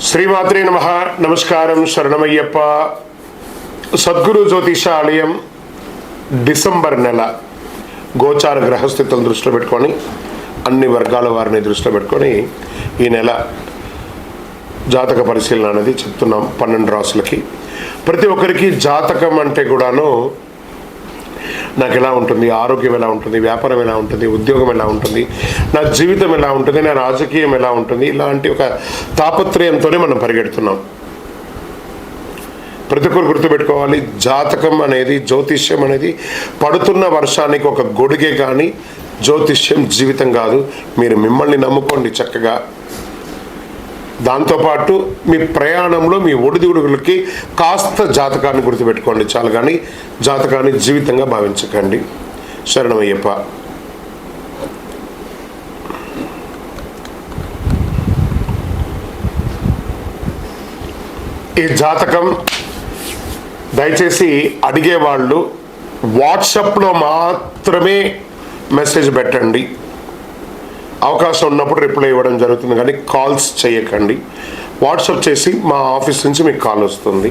శ్రీమాత్రే నమః. నమస్కారం. శరణమయ్యప్ప. సద్గురు జ్యోతిషాలయం డిసెంబర్ నెల గోచార గ్రహస్థితులను దృష్టిలో పెట్టుకొని అన్ని వర్గాల వారిని దృష్టిలో పెట్టుకొని ఈ నెల జాతక పరిశీలన అనేది చెప్తున్నాం. 12 రాసులకి ప్రతి ఒక్కరికి జాతకం అంటే కూడాను నాకు ఎలా ఉంటుంది, ఆరోగ్యం ఎలా ఉంటుంది, వ్యాపారం ఎలా ఉంటుంది, ఉద్యోగం ఎలా ఉంటుంది, నా జీవితం ఎలా ఉంటుంది, నా రాజకీయం ఎలా ఉంటుంది, ఇలాంటి ఒక తాపత్రయంతోనే మనం పరిగెడుతున్నాం. ప్రతి ఒక్కరు గుర్తుపెట్టుకోవాలి, జాతకం అనేది, జ్యోతిష్యం అనేది పడుతున్న వర్షానికి ఒక గొడుగే కానీ జ్యోతిష్యం జీవితం కాదు. మీరు మిమ్మల్ని నమ్ముకోండి చక్కగా. దాంతోపాటు మీ ప్రయాణంలో మీ ఒడిదుడుగులకి కాస్త జాతకాన్ని గుర్తుపెట్టుకోండి చాలు, కానీ జాతకాన్ని జీవితంగా భావించకండి. శరణమయ్యప్ప. ఈ జాతకం దయచేసి అడిగేవాళ్ళు వాట్సాప్లో మాత్రమే మెసేజ్ పెట్టండి. అవకాశం ఉన్నప్పుడు రిప్లై ఇవ్వడం జరుగుతుంది, కానీ కాల్స్ చేయకండి. వాట్సాప్ చేసి మా ఆఫీస్ నుంచి మీకు కాల్ వస్తుంది.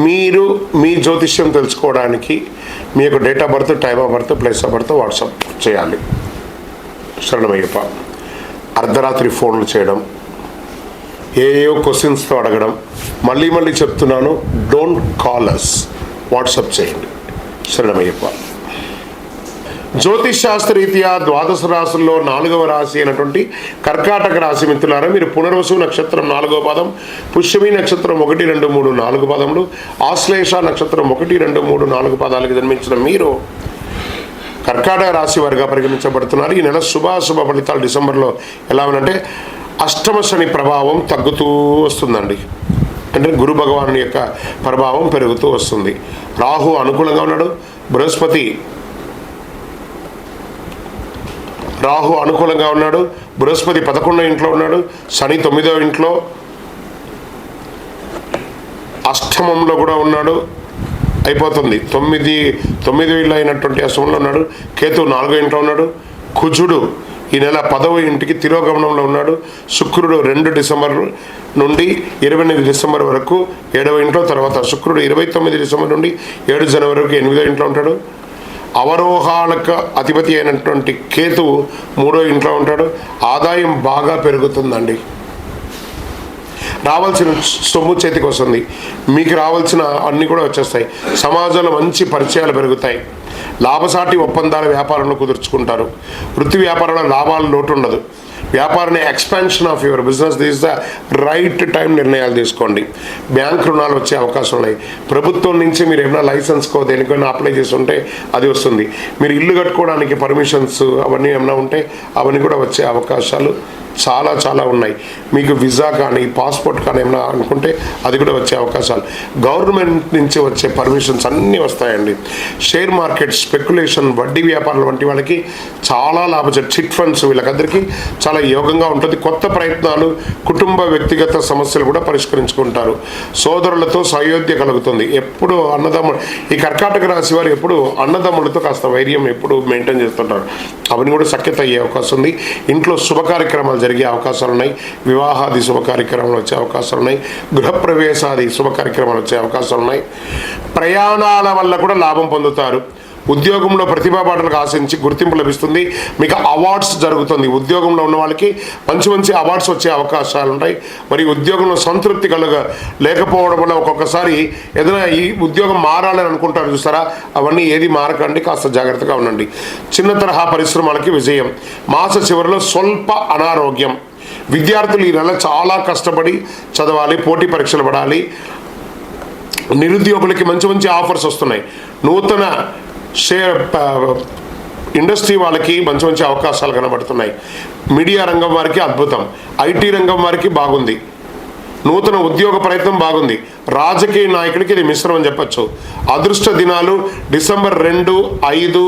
మీరు మీ జ్యోతిష్యం తెలుసుకోవడానికి మీ యొక్క date of birth, time of birth, place of birth WhatsApp చేయాలి. శరణమయ్యప్ప. అర్ధరాత్రి ఫోన్లు చేయడం, ఏవో క్వశ్చన్స్తో అడగడం, మళ్ళీ చెప్తున్నాను, డోంట్ కాల్ అస్, వాట్సాప్ చేయండి. శరణమయ్యప్ప. జ్యోతిష్ శాస్త్రరీత్యా ద్వాదశ రాశుల్లో 4వ రాశి అయినటువంటి కర్కాటక రాశి మిత్రులారా, మీరు పునర్వసు నక్షత్రం 4వ పాదం, పుష్యమి నక్షత్రం 1, 2, 3, 4 పాదములు, ఆశ్లేష నక్షత్రం 1, 2, 3, 4 పాదాలకు జన్మించిన మీరు కర్కాటక రాశి వారిగా పరిగణించబడుతున్నారు. ఈ నెల శుభాశుభ ఫలితాలు డిసెంబర్లో ఎలా ఉందంటే, అష్టమ శని ప్రభావం తగ్గుతూ వస్తుందండి. అంటే గురు భగవాను యొక్క ప్రభావం పెరుగుతూ వస్తుంది. రాహు అనుకూలంగా ఉన్నాడు, రాహు అనుకూలంగా ఉన్నాడు, బృహస్పతి 11వ ఇంట్లో ఉన్నాడు, శని 9వ ఇంట్లో, అష్టమంలో కూడా ఉన్నాడు. అయిపోతుంది 9 ఇళ్ళు అయినటువంటి అష్టమంలో ఉన్నాడు. కేతు 4వ ఇంట్లో ఉన్నాడు. కుజుడు ఈ నెల 10వ ఇంటికి తిరోగమనంలో ఉన్నాడు. శుక్రుడు 2 డిసెంబర్ నుండి 28 డిసెంబర్ వరకు 7వ ఇంట్లో, తర్వాత శుక్రుడు 29 డిసెంబర్ నుండి 7 జనవరి వరకు 8వ ఇంట్లో ఉంటాడు. అవరోహాలకు అధిపతి అయినటువంటి కేతువు 3వ ఇంట్లో ఉంటాడు. ఆదాయం బాగా పెరుగుతుందండి. రావాల్సిన సొమ్ము చేతికి వస్తుంది, మీకు రావాల్సిన అన్నీ కూడా వచ్చేస్తాయి. సమాజంలో మంచి పరిచయాలు పెరుగుతాయి. లాభసాటి ఒప్పందాల వ్యాపారంలో కుదుర్చుకుంటారు. వృత్తి వ్యాపారంలో లాభాలు లోటు ఉండదు. వ్యాపారాన్ని expansion of your business, this the right time నిర్ణయాలు తీసుకోండి. బ్యాంక్ రుణాలు వచ్చే అవకాశం ఉన్నాయి. ప్రభుత్వం నుంచి మీరు ఏమైనా లైసెన్స్కో దేనికైనా అప్లై చేసి ఉంటే అది వస్తుంది. మీరు ఇల్లు కట్టుకోవడానికి పర్మిషన్స్ అవన్నీ ఏమైనా ఉంటే అవన్నీ కూడా వచ్చే అవకాశాలు చాలా ఉన్నాయి. మీకు వీసా కానీ పాస్పోర్ట్ కానీ ఏమైనా అనుకుంటే అది కూడా వచ్చే అవకాశాలు, గవర్నమెంట్ నుంచి వచ్చే పర్మిషన్స్ అన్నీ వస్తాయండి. షేర్ మార్కెట్, స్పెక్యులేషన్, వడ్డీ వ్యాపారాలు వంటి వాళ్ళకి చాలా లాభం. చిట్ ఫండ్స్ వీళ్ళకందరికీ చాలా యోగంగా ఉంటుంది. కొత్త ప్రయత్నాలు, కుటుంబ వ్యక్తిగత సమస్యలు కూడా పరిష్కరించుకుంటారు. సోదరులతో సయోధ్య కలుగుతుంది. ఎప్పుడు అన్నదమ్ములు, ఈ కర్కాటక రాశి వారు ఎప్పుడు అన్నదమ్ములతో కాస్త వైర్యం ఎప్పుడు మెయింటైన్ చేస్తుంటారు. అవన్నీ కూడా సఖ్యత అయ్యే అవకాశం ఉంది. ఇంట్లో శుభ కార్యక్రమాలు జరిగే అవకాశాలు ఉన్నాయి. వివాహాది శుభ కార్యక్రమాలు వచ్చే అవకాశాలు ఉన్నాయి. గృహప్రవేశాది శుభ కార్యక్రమాలు వచ్చే అవకాశాలు ఉన్నాయి. ప్రయాణాల వల్ల కూడా లాభం పొందుతారు. ఉద్యోగంలో ప్రతిభాపాటలకు ఆశించి గుర్తింపు లభిస్తుంది. మీకు అవార్డ్స్ జరుగుతుంది. ఉద్యోగంలో ఉన్న వాళ్ళకి మంచి అవార్డ్స్ వచ్చే అవకాశాలు ఉంటాయి. మరి ఉద్యోగంలో సంతృప్తి లేకపోవడం వల్ల ఒక్కొక్కసారి ఏదైనా ఈ ఉద్యోగం మారాలని అనుకుంటారు చూస్తారా, అవన్నీ ఏది మారకండి, కాస్త జాగ్రత్తగా ఉండండి. చిన్న తరహా పరిశ్రమలకి విజయం. మాస చివరిలో స్వల్ప అనారోగ్యం. విద్యార్థులు ఈ నెల చాలా కష్టపడి చదవాలి, పోటీ పరీక్షలు పడాలి. నిరుద్యోగులకి మంచి ఆఫర్స్ వస్తున్నాయి. నూతన ఇండస్ట్రీ వాళ్ళకి మంచి అవకాశాలు కనబడుతున్నాయి. మీడియా రంగం వారికి అద్భుతం. ఐటీ రంగం వారికి బాగుంది. నూతన ఉద్యోగ ప్రయత్నం బాగుంది. రాజకీయ నాయకుడికి ఇది మిశ్రమం చెప్పచ్చు. అదృష్ట దినాలు డిసెంబర్ 2, 5,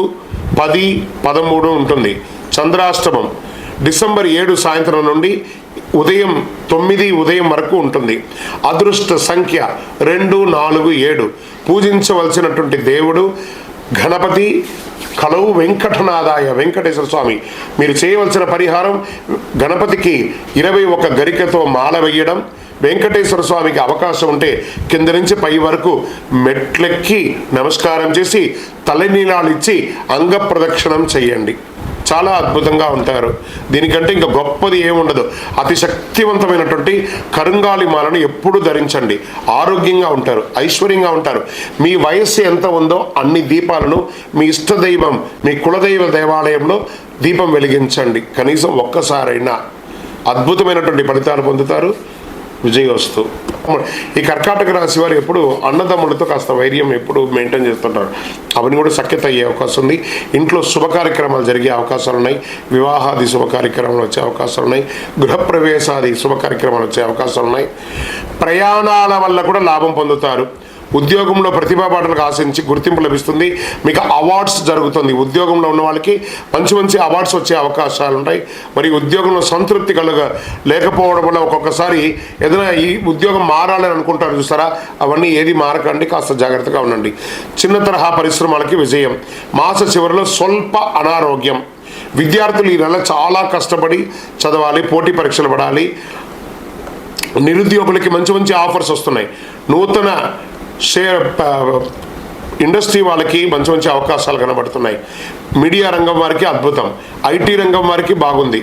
10, 13 ఉంటుంది. చంద్రాష్టమం డిసెంబర్ 7 సాయంత్రం నుండి ఉదయం 9 వరకు ఉంటుంది. అదృష్ట సంఖ్య 2, 4, 7. పూజించవలసినటువంటి దేవుడు గణపతి, కలవు వెంకటనాథాయ వెంకటేశ్వర స్వామి. మీరు చేయవలసిన పరిహారం గణపతికి 21 గరికతో మాల వేయడం. వెంకటేశ్వర స్వామికి అవకాశం ఉంటే కింద నుంచి పై వరకు మెట్లెక్కి నమస్కారం చేసి తలనీలాలు ఇచ్చి అంగ ప్రదక్షిణం చేయండి. చాలా అద్భుతంగా ఉంటారు. దీనికంటే ఇంకా గొప్పది ఏముండదు. అతి శక్తివంతమైనటువంటి కరుంగాలి మాలను ఎప్పుడు ధరించండి. ఆరోగ్యంగా ఉంటారు, ఐశ్వర్యంగా ఉంటారు. మీ వయస్సు ఎంత ఉందో అన్ని దీపాలను మీ ఇష్టదైవం, మీ కులదైవ దేవాలయంలో దీపం వెలిగించండి. కనీసం ఒక్కసారైనా అద్భుతమైనటువంటి ఫలితాలు పొందుతారు. విజయోస్తు. ఈ కర్కాటక రాశి వారు ఎప్పుడు అన్నదమ్ములతో కాస్త వైర్యం ఎప్పుడు మెయింటైన్ చేస్తుంటారు. అవన్నీ కూడా సఖ్యత అయ్యే అవకాశం ఉంది. ఇంట్లో శుభ కార్యక్రమాలు జరిగే అవకాశాలు ఉన్నాయి. వివాహాది శుభ కార్యక్రమాలు వచ్చే అవకాశాలు ఉన్నాయి. గృహప్రవేశాది శుభ కార్యక్రమాలు వచ్చే అవకాశాలు ఉన్నాయి. ప్రయాణాల వల్ల కూడా లాభం పొందుతారు. ఉద్యోగంలో ప్రతిభా పాటలకు ఆశించి గుర్తింపు లభిస్తుంది. మీకు అవార్డ్స్ జరుగుతుంది. ఉద్యోగంలో ఉన్న వాళ్ళకి మంచి మంచి అవార్డ్స్ వచ్చే అవకాశాలు ఉంటాయి. మరి ఉద్యోగంలో సంతృప్తి లేకపోవడం వల్ల ఒక్కొక్కసారి ఏదైనా ఈ ఉద్యోగం మారాలని అనుకుంటారు చూస్తారా, అవన్నీ ఏది మారకండి, కాస్త జాగ్రత్తగా ఉండండి. చిన్న తరహా పరిశ్రమలకి విజయం. మాస చివరిలో స్వల్ప అనారోగ్యం. విద్యార్థులు ఈ నెల చాలా కష్టపడి చదవాలి, పోటీ పరీక్షలు పడాలి. నిరుద్యోగులకి మంచి మంచి ఆఫర్స్ వస్తున్నాయి. నూతన ఇండస్ట్రీ వాళ్ళకి మంచి మంచి అవకాశాలు కనబడుతున్నాయి. మీడియా రంగం వారికి అద్భుతం. ఐటీ రంగం వారికి బాగుంది.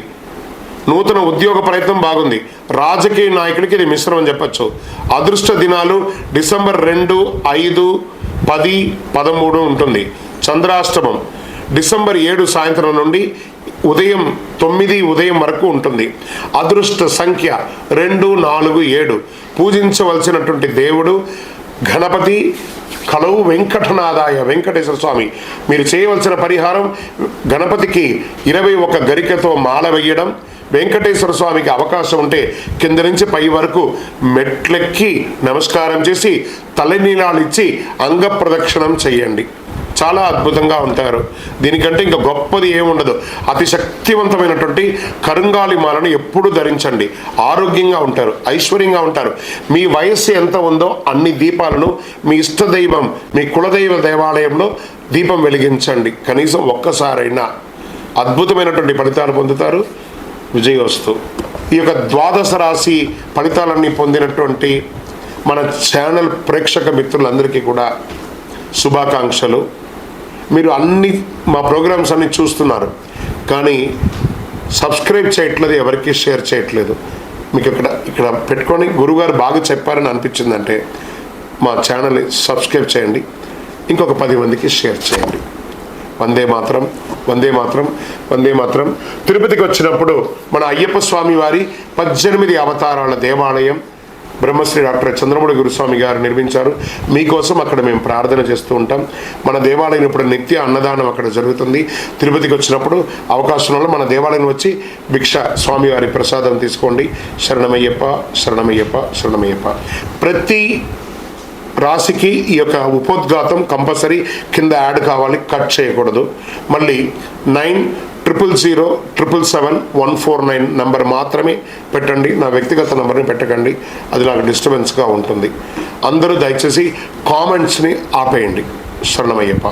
నూతన ఉద్యోగ ప్రయత్నం బాగుంది. రాజకీయ నాయకుడికి ఇది మిశ్రమం చెప్పచ్చు. అదృష్ట దినాలు డిసెంబర్ 2, 5, 10, 13 ఉంటుంది. చంద్రాష్టమం డిసెంబర్ 7 సాయంత్రం నుండి ఉదయం 9 వరకు ఉంటుంది. అదృష్ట సంఖ్య 2, 4, 7. పూజించవలసినటువంటి దేవుడు గణపతి, కలవు వెంకటనాథాయ వెంకటేశ్వర స్వామి. మీరు చేయవలసిన పరిహారం గణపతికి 21 గరికతో మాల వేయడం. వెంకటేశ్వర స్వామికి అవకాశం ఉంటే కింద నుంచి పై వరకు మెట్లెక్కి నమస్కారం చేసి తలనీలాలు ఇచ్చి అంగ ప్రదక్షిణం చేయండి. చాలా అద్భుతంగా ఉంటారు. దీనికంటే ఇంకా గొప్పది ఏముండదు. అతి శక్తివంతమైనటువంటి కరుంగాలి మాలను ఎప్పుడు ధరించండి. ఆరోగ్యంగా ఉంటారు, ఐశ్వర్యంగా ఉంటారు. మీ వయస్సు ఎంత ఉందో అన్ని దీపాలను మీ ఇష్టదైవం, మీ కులదైవ దేవాలయంలో దీపం వెలిగించండి. కనీసం ఒక్కసారైనా అద్భుతమైనటువంటి ఫలితాలు పొందుతారు. విజయోస్తు. ఈ యొక్క ద్వాదశ రాశి ఫలితాలన్నీ పొందినటువంటి మన ఛానల్ ప్రేక్షక మిత్రులందరికీ కూడా శుభాకాంక్షలు. మీరు మా ప్రోగ్రామ్స్ అన్ని చూస్తున్నారు, కానీ సబ్స్క్రైబ్ చేయట్లేదు, ఎవరికి షేర్ చేయట్లేదు. మీకు ఇక్కడ పెట్టుకొని గురుగారు బాగా చెప్పారని అనిపించిందంటే మా ఛానల్ని సబ్స్క్రైబ్ చేయండి, ఇంకొక 10 మందికి షేర్ చేయండి. వందే మాత్రం, వందే మాత్రం, వందే మాత్రం. తిరుపతికి వచ్చినప్పుడు మన అయ్యప్ప స్వామి వారి 18 అవతారాల దేవాలయం బ్రహ్మశ్రీ డాక్టర్ చంద్రమౌళి గురుస్వామి గారు నిర్మించారు. మీకోసం అక్కడ మేము ప్రార్థన చేస్తూ ఉంటాం. మన దేవాలయం ఇప్పుడు నిత్య అన్నదానం అక్కడ జరుగుతుంది. తిరుపతికి వచ్చినప్పుడు అవకాశం వల్ల మన దేవాలయం వచ్చి భిక్ష స్వామివారి ప్రసాదం తీసుకోండి. శరణమయ్యప్ప, శరణమయ్యప్ప, శరణమయ్యప్ప. ప్రతి రాశికి ఈ యొక్క ఉపోద్ఘాతం కంపల్సరీ కింద యాడ్ కావాలి, కట్ చేయకూడదు. మళ్ళీ 900007774149 నంబర్ మాత్రమే పెట్టండి. నా వ్యక్తిగత నంబర్ని పెట్టకండి, అది నాకు డిస్టర్బెన్స్గా ఉంటుంది. అందరూ దయచేసి కామెంట్స్ని ఆపేయండి. శరణమయ్యప్ప.